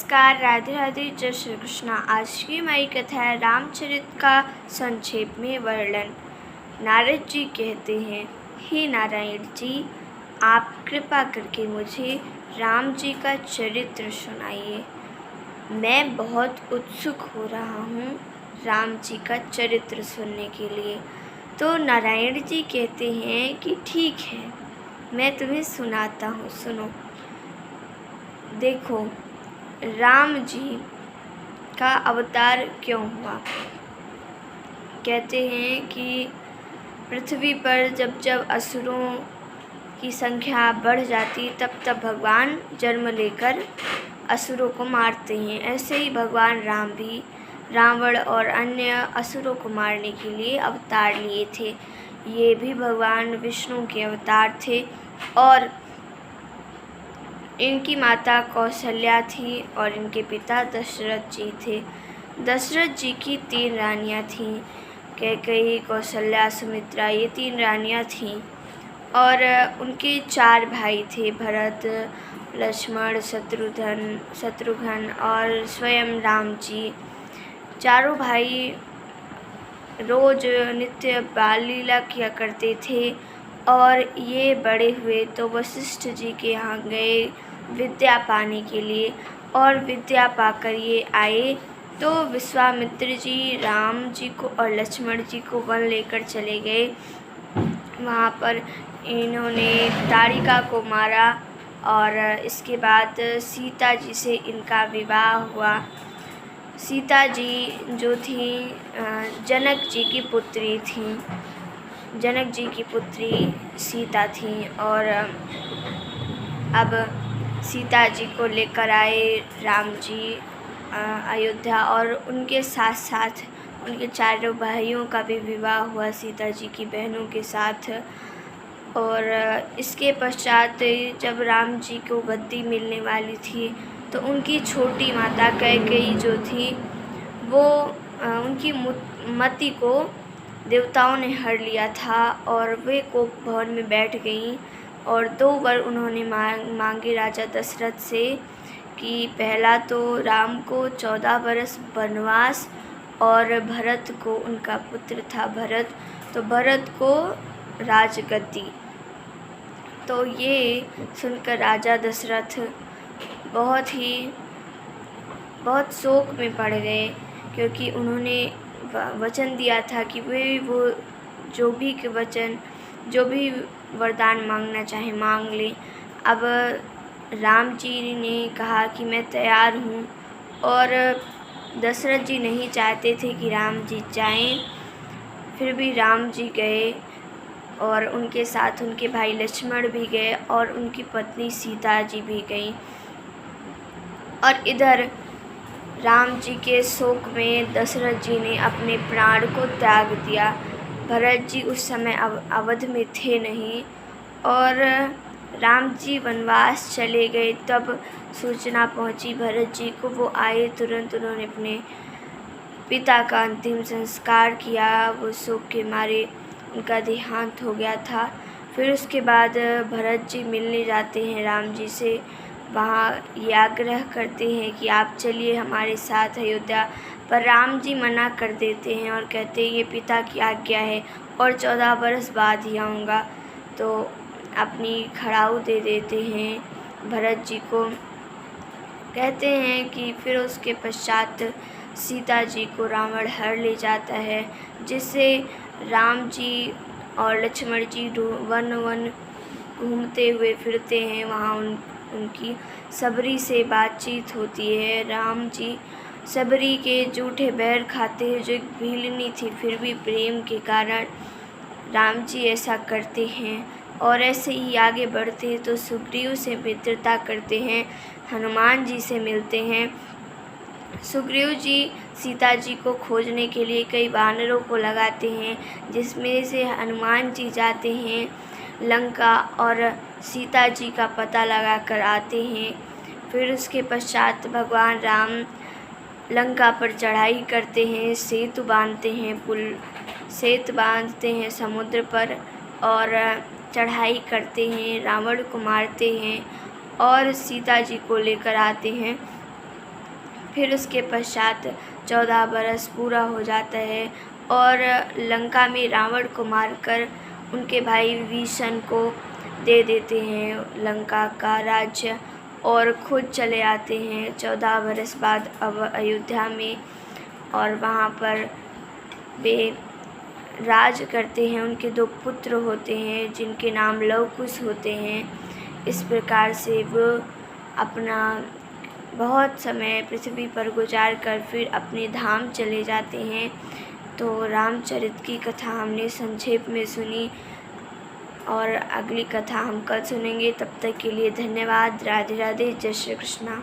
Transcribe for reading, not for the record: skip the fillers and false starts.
नमस्कार, राधे राधे, जय श्री कृष्णा। आज की हमारी कथा है रामचरित का संक्षेप में वर्णन। नारद जी कहते हैं, हे नारायण जी, आप कृपा करके मुझे राम जी का चरित्र सुनाइए। मैं बहुत उत्सुक हो रहा हूँ राम जी का चरित्र सुनने के लिए। तो नारायण जी कहते हैं कि ठीक है, मैं तुम्हें सुनाता हूँ, सुनो। देखो, राम जी का अवतार क्यों हुआ। कहते हैं कि पृथ्वी पर जब जब असुरों की संख्या बढ़ जाती तब तब भगवान जन्म लेकर असुरों को मारते हैं। ऐसे ही भगवान राम भी रावण और अन्य असुरों को मारने के लिए अवतार लिए थे। ये भी भगवान विष्णु के अवतार थे और इनकी माता कौशल्या थी और इनके पिता दशरथ जी थे। दशरथ जी की 3 रानियाँ थीं, कैकेयी, कौशल्या, सुमित्रा, ये 3 रानियाँ थीं। और उनके 4 भाई थे, भरत, लक्ष्मण, शत्रुघ्न और स्वयं राम जी। चारों भाई रोज नित्य बाल लीला किया करते थे। और ये बड़े हुए तो वशिष्ठ जी के यहाँ गए विद्या पाने के लिए, और विद्या पाकर ये आए तो विश्वामित्र जी राम जी को और लक्ष्मण जी को वन लेकर चले गए। वहाँ पर इन्होंने ताड़िका को मारा और इसके बाद सीता जी से इनका विवाह हुआ। सीता जी जो थी जनक जी की पुत्री थी, जनक जी की पुत्री सीता थी। और अब सीता जी को लेकर आए राम जी अयोध्या, और उनके साथ साथ उनके 4 भाइयों का भी विवाह हुआ सीता जी की बहनों के साथ। और इसके पश्चात जब राम जी को गद्दी मिलने वाली थी तो उनकी छोटी माता कैकेयी जो थी वो उनकी मति को देवताओं ने हर लिया था और वे कोप भवन में बैठ गईं। और 2 वर उन्होंने मांगे राजा दशरथ से कि पहला तो राम को 14 बरस वनवास, और भरत को, उनका पुत्र था भरत, तो भरत को राजगद्दी। तो ये सुनकर राजा दशरथ बहुत शोक में पड़ गए, क्योंकि उन्होंने वचन दिया था कि वे वो जो भी वरदान मांगना चाहे मांग लें। अब राम जी ने कहा कि मैं तैयार हूँ, और दशरथ जी नहीं चाहते थे कि राम जी जाएं। फिर भी राम जी गए और उनके साथ उनके भाई लक्ष्मण भी गए और उनकी पत्नी सीता जी भी गईं। और इधर राम जी के शोक में दशरथ जी ने अपने प्राण को त्याग दिया। भरत जी उस समय अवध में थे नहीं, और राम जी वनवास चले गए। तब सूचना पहुंची भरत जी को, वो आए, तुरंत उन्होंने अपने पिता का अंतिम संस्कार किया। वो शोक के मारे उनका देहांत हो गया था। फिर उसके बाद भरत जी मिलने जाते हैं राम जी से। वहाँ ये आग्रह करते हैं कि आप चलिए हमारे साथ अयोध्या, पर राम जी मना कर देते हैं और कहते हैं ये पिता की आज्ञा है और 14 बरस बाद ही आऊँगा। तो अपनी खड़ाऊ दे देते हैं भरत जी को। कहते हैं कि फिर उसके पश्चात सीता जी को रावण हर ले जाता है, जिससे राम जी और लक्ष्मण जी वन घूमते हुए फिरते हैं। वहाँ उनकी सबरी से बातचीत होती है। राम जी सबरी के जूठे बैर खाते हैं, जो एक भीलनी थी, फिर भी प्रेम के कारण राम जी ऐसा करते हैं। और ऐसे ही आगे बढ़ते हैं तो सुग्रीव से मित्रता करते हैं, हनुमान जी से मिलते हैं। सुग्रीव जी सीता जी को खोजने के लिए कई वानरों को लगाते हैं, जिसमें से हनुमान जी जाते हैं लंका और सीता जी का पता लगा कर आते हैं। फिर उसके पश्चात भगवान राम लंका पर चढ़ाई करते हैं, सेतु बांधते हैं समुद्र पर, और चढ़ाई करते हैं, रावण को मारते हैं और सीता जी को लेकर आते हैं। फिर उसके पश्चात 14 बरस पूरा हो जाता है और लंका में रावण को मारकर उनके भाई विभीषण को दे देते हैं लंका का राज्य और खुद चले आते हैं 14 बरस बाद अब अयोध्या में, और वहाँ पर वे राज करते हैं। उनके 2 पुत्र होते हैं जिनके नाम लव कुश होते हैं। इस प्रकार से वो अपना बहुत समय पृथ्वी पर गुजार कर फिर अपने धाम चले जाते हैं। तो रामचरित की कथा हमने संक्षेप में सुनी और अगली कथा हम कल सुनेंगे। तब तक के लिए धन्यवाद। राधे राधे। जय श्री कृष्णा।